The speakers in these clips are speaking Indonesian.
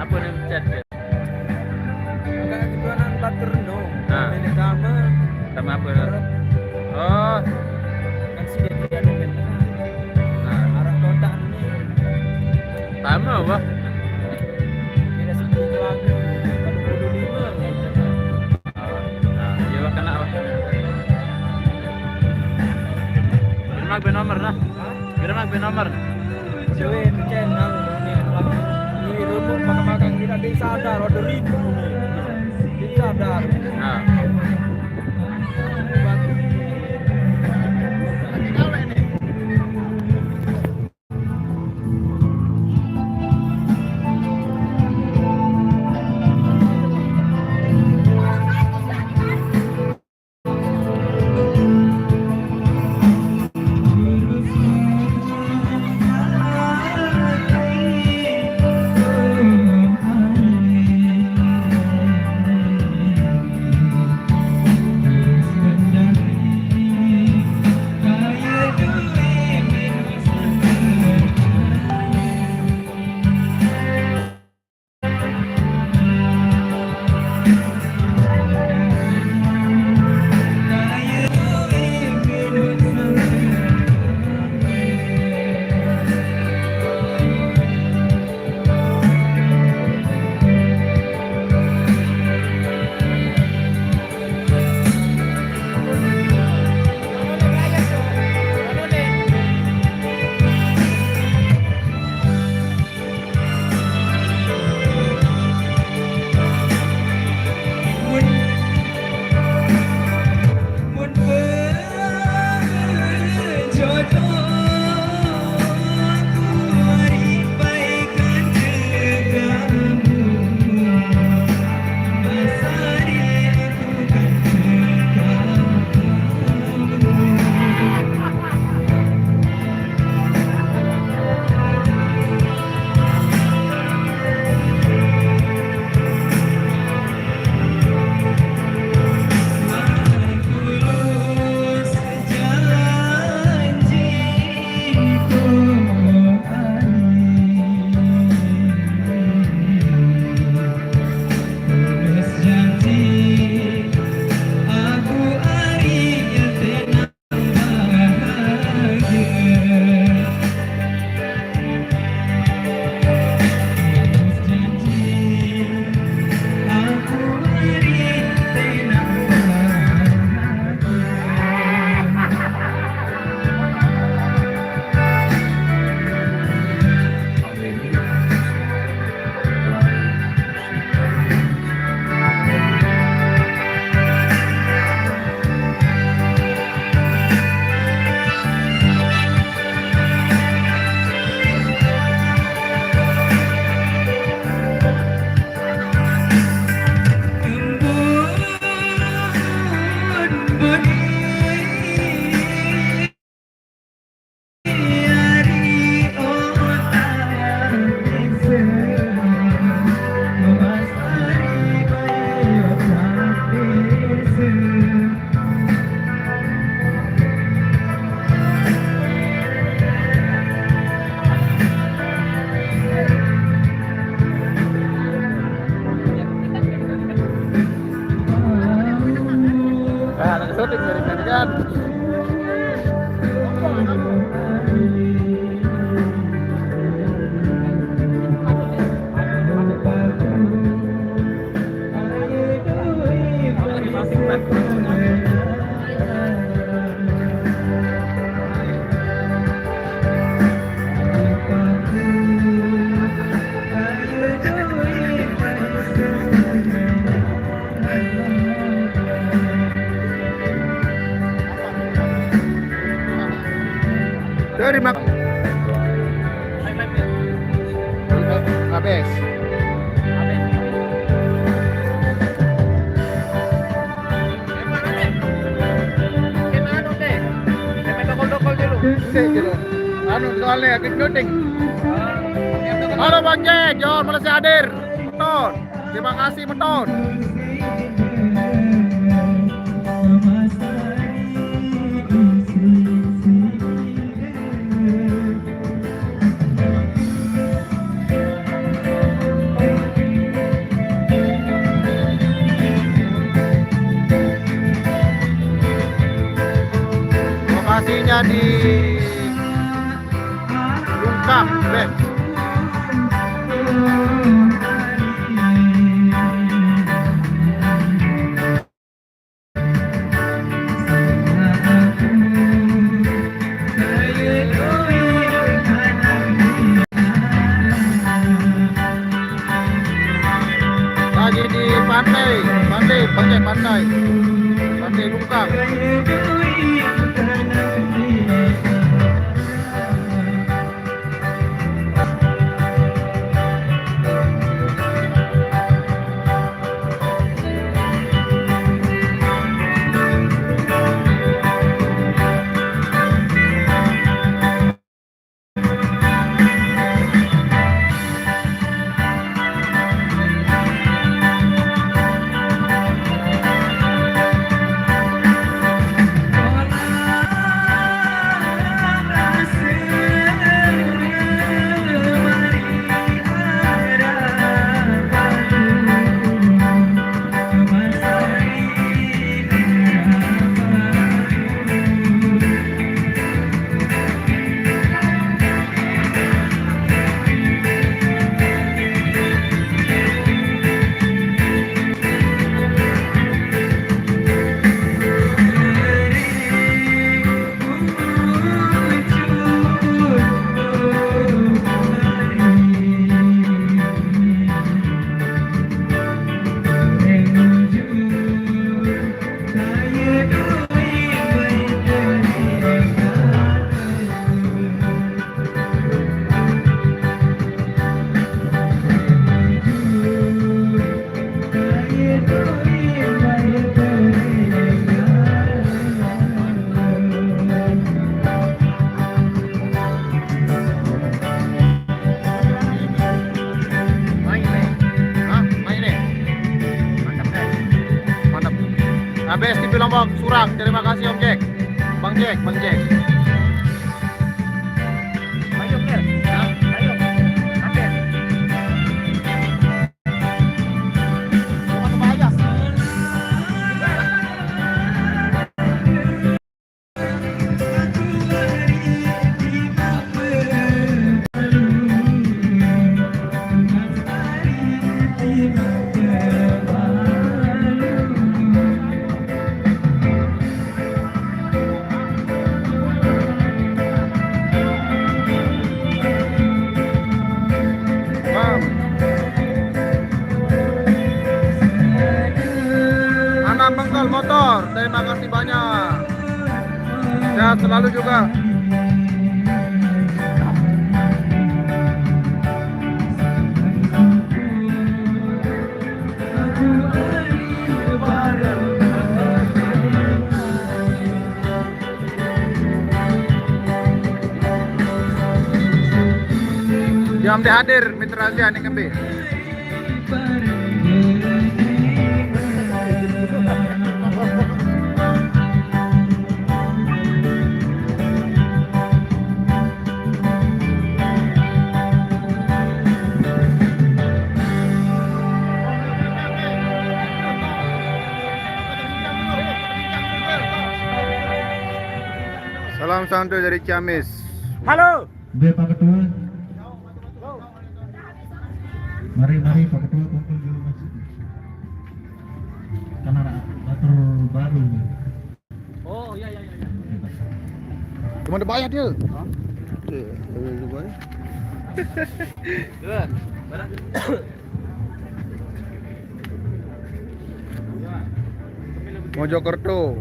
apa nih chat? Enggak kejualan batur no. Nah. Ini sama Apa? Oh, kan sih dia ada benteng. nah, Arah kota ini. sama apa? Beda 10 lagi. 45. Nah, iya wah kena wah. Kira be nomor nah. Kira be nomor. Cewek itu channel ini rumput makan-makan kita disadar ada ribu nih. Disadar. Nah. Syuting dari tadi kan. Dari mak habis. Anu soalnya akan syuting. Halo Bang Jack, John Malaysia hadir. Betul. Terima kasih betul. Pantai, Bang Jack, pantai. Pantai Lungkang. Habis di Lombok, Surang. Terima kasih Om Jack. Bang Jack. Ayo, Ger. Ayo. Habis. Cuma aja. Anam Bengkel Motor, terima kasih banyak. Sehat selalu juga. Jam hadir Mitra Asia nih kembe. Salam santuy dari Ciamis. Halo. Pak Ketua. Mari Pak Ketua kumpul di rumah sini. Karena atur baru. Oh, iya. Cuma ada bayar dia. Mojokerto,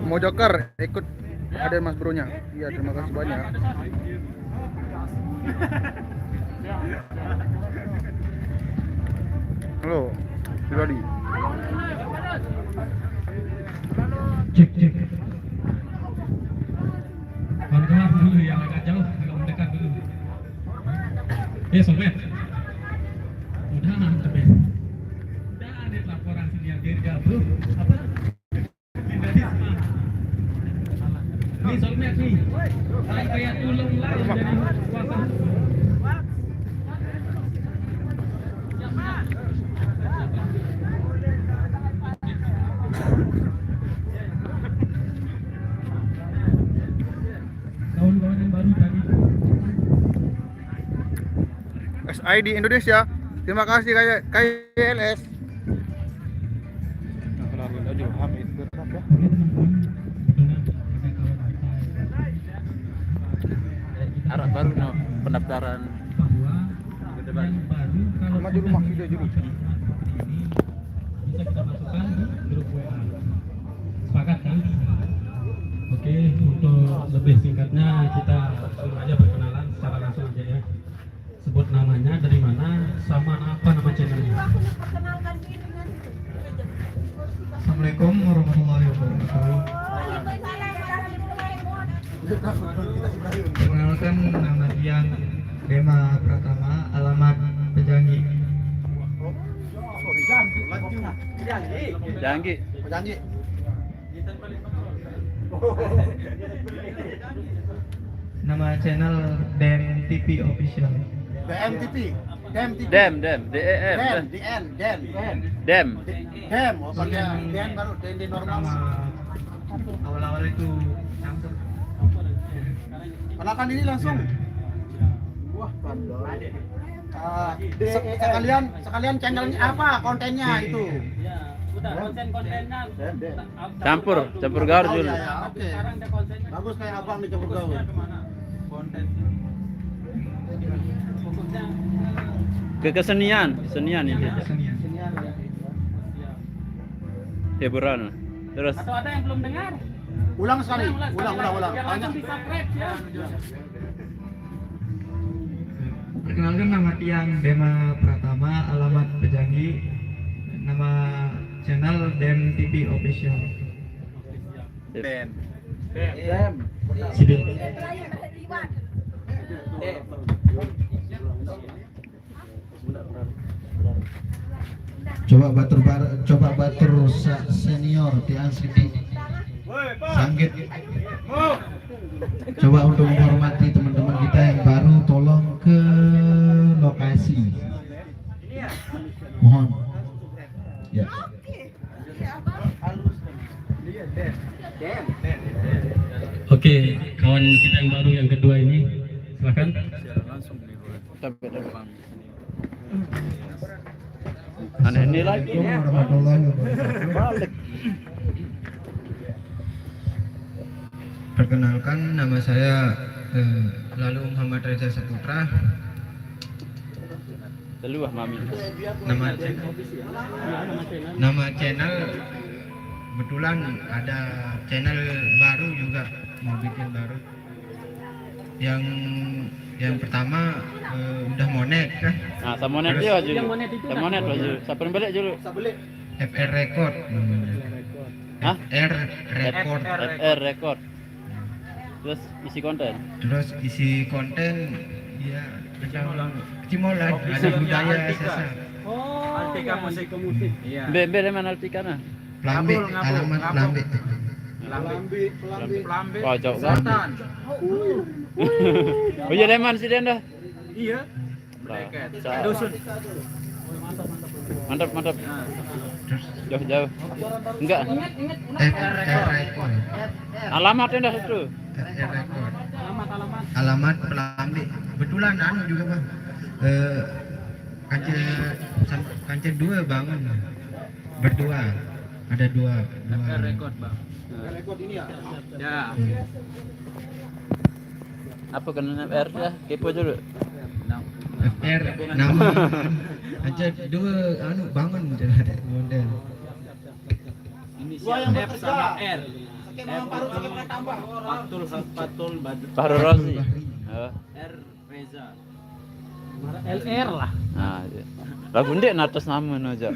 Mojoker ikut ada Mas Bronya. Iya, terima kasih banyak. Halo, Siladi. Cek. Kawan-kawan dulu yang agak jauh, agak mendekat dulu. Sobat. Udah mantep ya. Udah ada laporan sini dia bro. Apa? Ini sobat nih. Kayak tulung lah jadi kuasa. Kawan-kawan yang baru tadi. SID Indonesia. Terima kasih KYLS. Arah baru no pendaftaran Bahwa yang baru kalau Maju rumah video dulu. bisa kita masukkan di grup WA. Sepakat kan? Oke, untuk lebih singkatnya kita langsung aja berkenalan secara langsung aja ya. Sebut namanya, dari mana, sama apa nama channelnya. Assalamualaikum warahmatullahi wabarakatuh. Perkenalkan, nama Dian Bema Pratama, alamat Pejangi. Janji. Nama channel DEM TV Official. BMTP. Dem, DEM. Dem. Oh pakai DN baru DN normal. Nama awal-awal itu Samsung. Kenalkan diri langsung. Wah, sekalian channelnya apa, kontennya itu. Udah konten-kontennya Campur gaur dulu. Oke. Bagus kayak abang di campur gaul. Ke kesenian ini. Kesenian. Hiburan. Terus atau ada yang belum dengar? Ulang sekali. Ulang. Yang Banyak. langsung di subscribe ya. Perkenalkan, nama Tiang Bema Pratama, alamat Pejangi. Nama channel DEM TV Official. Dem. Sidin. Coba batur senior Tian Siti Sanggit. Coba untuk menghormati teman-teman kita yang baru, tolong ke lokasi. Mohon. Ya. Oke, kawan kita yang baru yang kedua ini, silakan. Ini lagi. Assalamualaikum warahmatullahi wabarakatuh. Perkenalkan, nama saya Lalu Muhammad Reza Saputra. Teluah mami. Nama channel kebetulan ada channel baru juga, mau bikin baru. Yang pertama udah monet kan, Nah, sa monet dia aja. Sa monet aja. Sa balik dulu. FR Record namanya. Hah? FR Record. FR Record. Terus isi konten. Terus isi konten ya tentang Cimolan, ada budaya sesa. Altika musik. Iya. Be mana Altikana? Pelambi, alamat Pelambi. Pojok selatan. Oh iya Leman sih dah. Iya. Dusun. Mantap. Jauh. Enggak. FR Record. Alamatnya dah itu. FR Record. Alamat Pelambi. Kebetulan juga Bang. Kanca dua bangun. Berdua. Ada dua. Record, Bang. Rekod ini ya. Ya. Apa kena FR ya? Kepo dulu. FR nama. Kanca dua bangun model. Dua yang F sama R. Patul Bahru Rosi. R Reza. LR lah. Nah, iya. Lah bundik atas nama aja.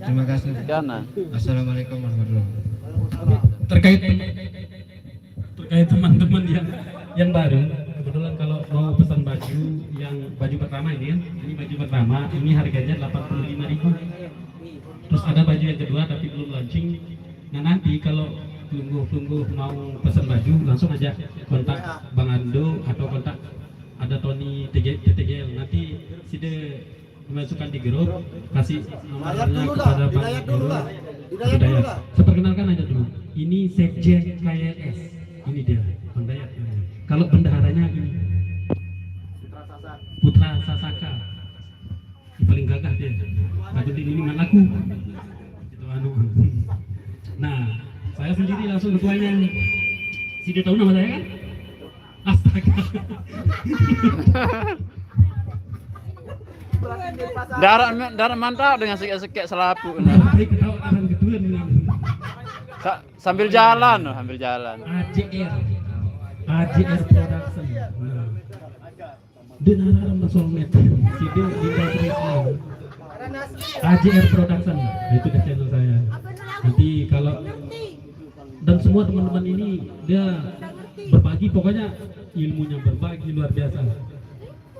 Terima kasih. Kanan. Assalamualaikum warahmatullahi wabarakatuh. Terkait teman-teman yang baru, kebetulan kalau mau pesan baju yang baju pertama ini ya, ini baju pertama, ini harganya 85.000. Terus ada baju yang kedua tapi belum launching. Nah nanti kalau tunggu mau pesan baju, langsung aja kontak Bang Ando atau kontak ada Tony TTGL. Nanti sudah dimasukkan di grup, kasih nomornya kepada Bang Ando. Hidayat. Saya perkenalkan aja dulu. Ini Sekjen KLS. Ini dia, Bang Dayat. Kalau bendaharanya ini Putra Sasaka. Yang paling gagah dia. Baju ini malaku. Itu Nah, saya sendiri langsung ketuanya. Dia tahu nama saya kan? Astaga. Darah mantap dengan sekek selapu. Saya ketawa orang ketuan bilang. Sambil jalan. AJR Production. Nah. Dengar masolmet. Si dia di Trisno. AJR Production. Itu di channel saya. Nanti kalau dan semua teman-teman ini dia berbagi, pokoknya ilmunya berbagi luar biasa.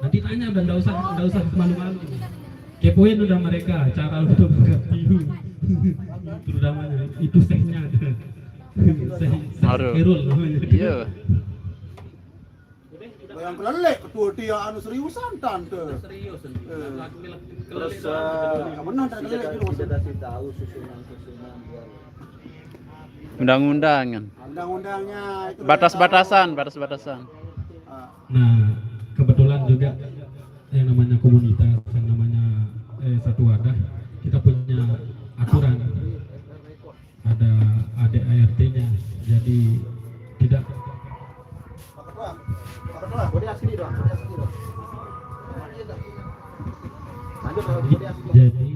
Nanti tanya dan enggak usah malu-malu. Kepoin udah mereka cara untuk mengerti. Terutamanya itu sehnya. Herul namanya. Iya. Yang kelelek ketua dia anu seriusan tante. Serius. Terus kemenang tak kelelek di rumah. tahu susunan buat Undang-undangan. Undang-undangnya itu Batas-batasan. Nah, kebetulan juga yang namanya komunitas, yang namanya satu wadah, kita punya aturan. Ada ADART-nya. Jadi tidak jadi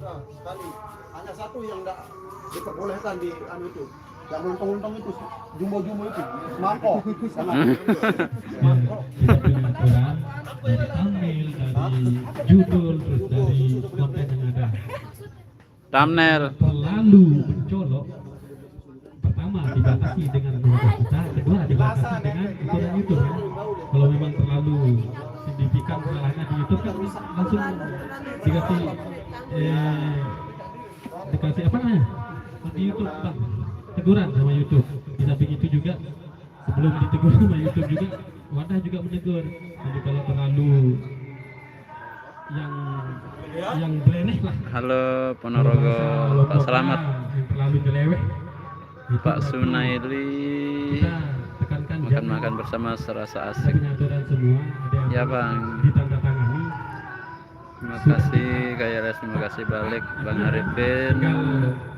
sekali hanya satu yang tidak diperbolehkan di anu itu, yang untung-untung itu, jumbo-jumbo itu, mangkok. kita punya aturan dari thumbnail, dari judul, terus dari konten yang ada. Thumbnail. Terlalu mencolok, pertama dibatasi dengan anggota kita, kedua dibatasi dengan aturan YouTube ya. Kalau memang terlalu signifikan salahnya di YouTube kan langsung dikasih apa namanya di YouTube, Bang, teguran sama YouTube. Di samping itu juga sebelum ditegur sama YouTube juga wadah juga menegur. Jadi kalau terlalu yang beleneh lah. Halo Ponorogo, Pak Selamat, yang terlalu nyeleweh itu Pak berarti Sunaili. kita tekankan Makan-makan bersama serasa kita asik. punya aturan semua, ada yang Ya, Bang. ditandatangani. Terima kasih Kak Les, terima kasih balik Bang Arifin. Tinggal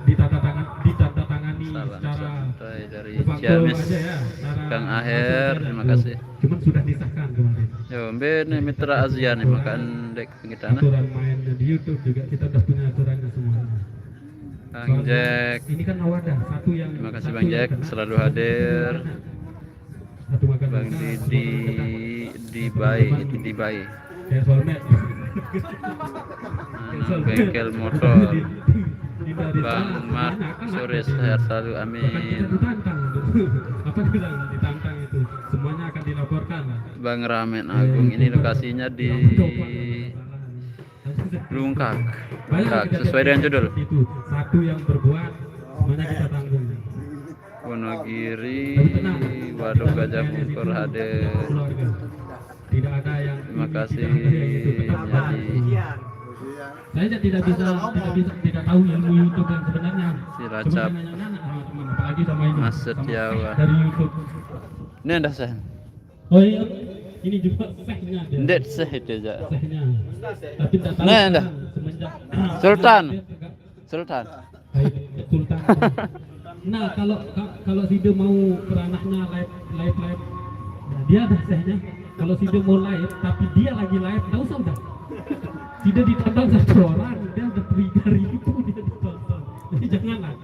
ditandatangani Salam secara santai dari de-facto Ciamis. aja ya, secara Kang Aher, langsung terima saja. kasih. Cuman sudah disahkan kemarin. Yo, mbene mitra Asia nih makan dek kita nah. Aturan main di YouTube juga kita udah punya aturannya semuanya. Bang Soalnya Jack, ini kan wadah satu yang terima kasih satu Bang yang Jack kena, selalu satu hadir. satu makan Bang kena, satu Didi makan kena. di Bay. Kayak soulmate. Bengkel motor. Bang Mat, sore sehat selalu, amin. Kita ditantang apa bilang ditantang itu semuanya akan dilaporkan. Bang Ramen Agung, ini lokasinya di Lungkak. Sesuai dengan judul. Itu satu yang berbuat semuanya kita tanggung. Wonogiri, Tapi tenang, Waduk kita Gajah bermain di Mungkur sini hadir. keluarga. Tidak ada yang Terima kasih tidak ada yang itu tetap menjadi saya tidak tahu ilmu YouTube yang sebenarnya. Cilacap. Cuma nanya-nanya sama teman, apalagi sama ini. Mas sama Setiawan. dari YouTube. Ini anda seh. Oh iya, ini juga sehnya ada. Ndek seh itu aja. Sehnya. Tapi tak tahu Nah, anda. semenjak Sultan. dia agak Sultan. baik, Sultan. Nah, kalau Sido mau beranaknya live, nah, dia ada sehnya. Kalau Sido mau live, tapi dia lagi live, tahu sudah. Tidak ditonton satu orang, dia udah 3.000 dia ditonton. Jadi jangan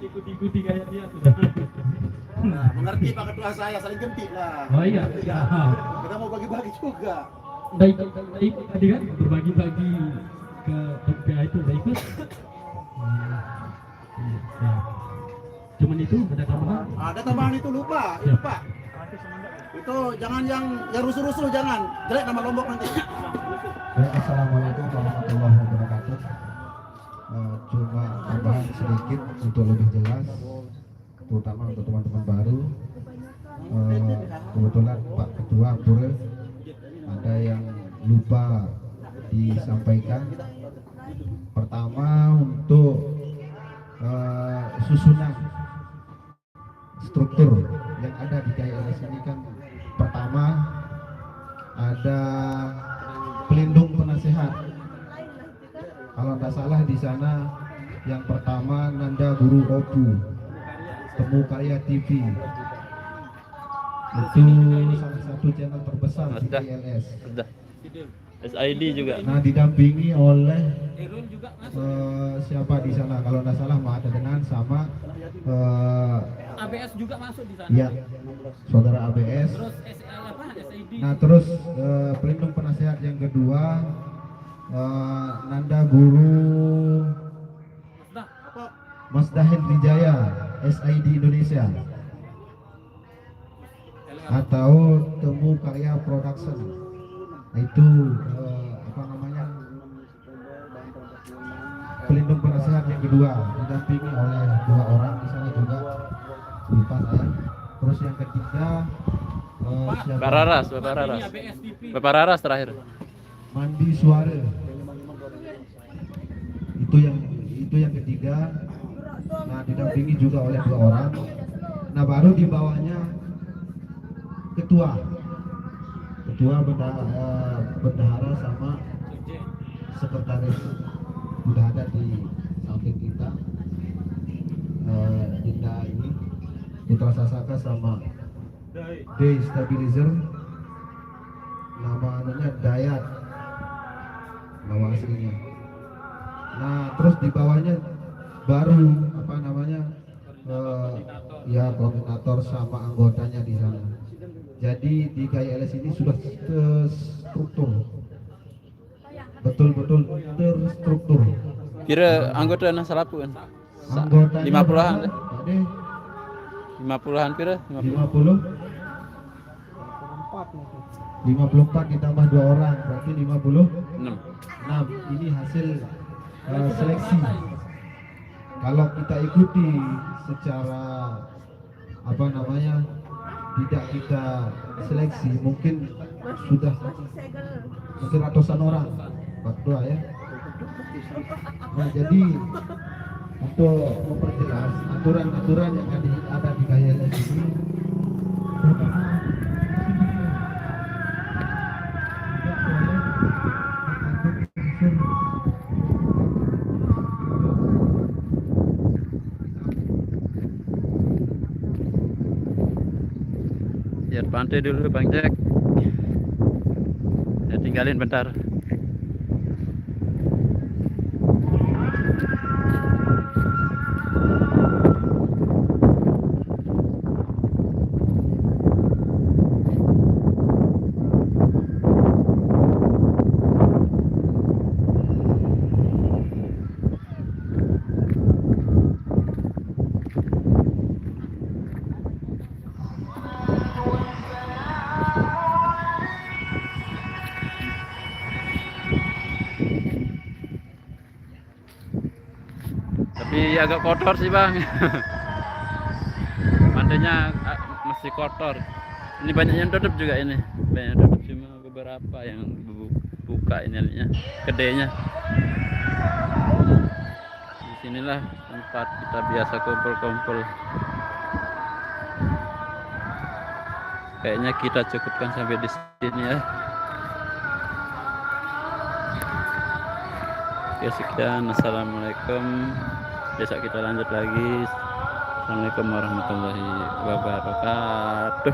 ikuti kayak dia sudah. Nah, mengerti Pak Ketua saya, saling gentik lah. Oh iya. Kita mau bagi-bagi juga. Udah ikut tadi kan berbagi-bagi ke PPA itu udah ikut. Ya. Cuman itu ada tambahan. Ada tambahan itu lupa. Itu jangan yang rusuh-rusuh jangan. Jelek nama Lombok nanti. Assalamualaikum warahmatullahi wabarakatuh. Cuma tambahan sedikit untuk lebih jelas, terutama untuk teman-teman baru. Kebetulan Pak Ketua Pura ada yang lupa disampaikan. Pertama untuk susunan struktur yang ada di KLS ini kan, pertama ada pelindung penasehat. Kalau tidak salah di sana yang pertama Nanda Guru Opu, Temu Karya TV. Itu salah satu channel terbesar di Sudah. KLS. Sudah. SID juga. Nah, didampingi oleh Erun juga masuk. siapa di sana? Kalau nggak salah Mak Denan sama ABS juga masuk di sana. ya saudara ABS. Terus SID. Nah, terus pelindung penasehat yang kedua Nanda Guru Nah, Mas Dahil Wijaya, SID Indonesia, atau Temu Karya Production. Nah, itu apa namanya, pelindung penasehat yang kedua, didampingi oleh 2 orang di sana juga, lupa saya. Terus yang ketiga siapa? Bapak Raras, Bapak Raras. Bapak Raras terakhir. Mandi Suara. Itu yang ketiga. Nah, didampingi juga oleh 2 orang. Nah, baru di bawahnya ketua bendahara sama sekretaris sudah ada di samping kita. Dinda ini Putra Sasaka sama Destabilizer, nama anunya Dayat, nama aslinya. Nah, terus di bawahnya baru apa namanya, ya koordinator sama anggotanya di sana. Jadi di KILS ini sudah terstruktur, betul-betul terstruktur. Kira anggota nah salapu kan? Anggotanya 50-an deh. Tadi 50-an kira? 54 ditambah 2 orang berarti 56. 6. Ini hasil seleksi. Kalau kita ikuti secara apa namanya, tidak kita seleksi, mungkin sudah ratusan orang, 42 ya. Nah, jadi untuk memperjelas aturan-aturan yang ada di KILS ini, Biar pantai dulu Bang Jack. Saya tinggalin bentar. Tapi agak kotor sih Bang. Pantainya masih kotor. Ini banyak yang tutup juga ini. Banyak yang tutup, cuma beberapa yang buka ini kedainya. Di sinilah tempat kita biasa kumpul-kumpul. Kayaknya kita cukupkan sampai di sini ya. Oke, sekian. Assalamualaikum. Besok kita lanjut lagi. Assalamualaikum warahmatullahi wabarakatuh.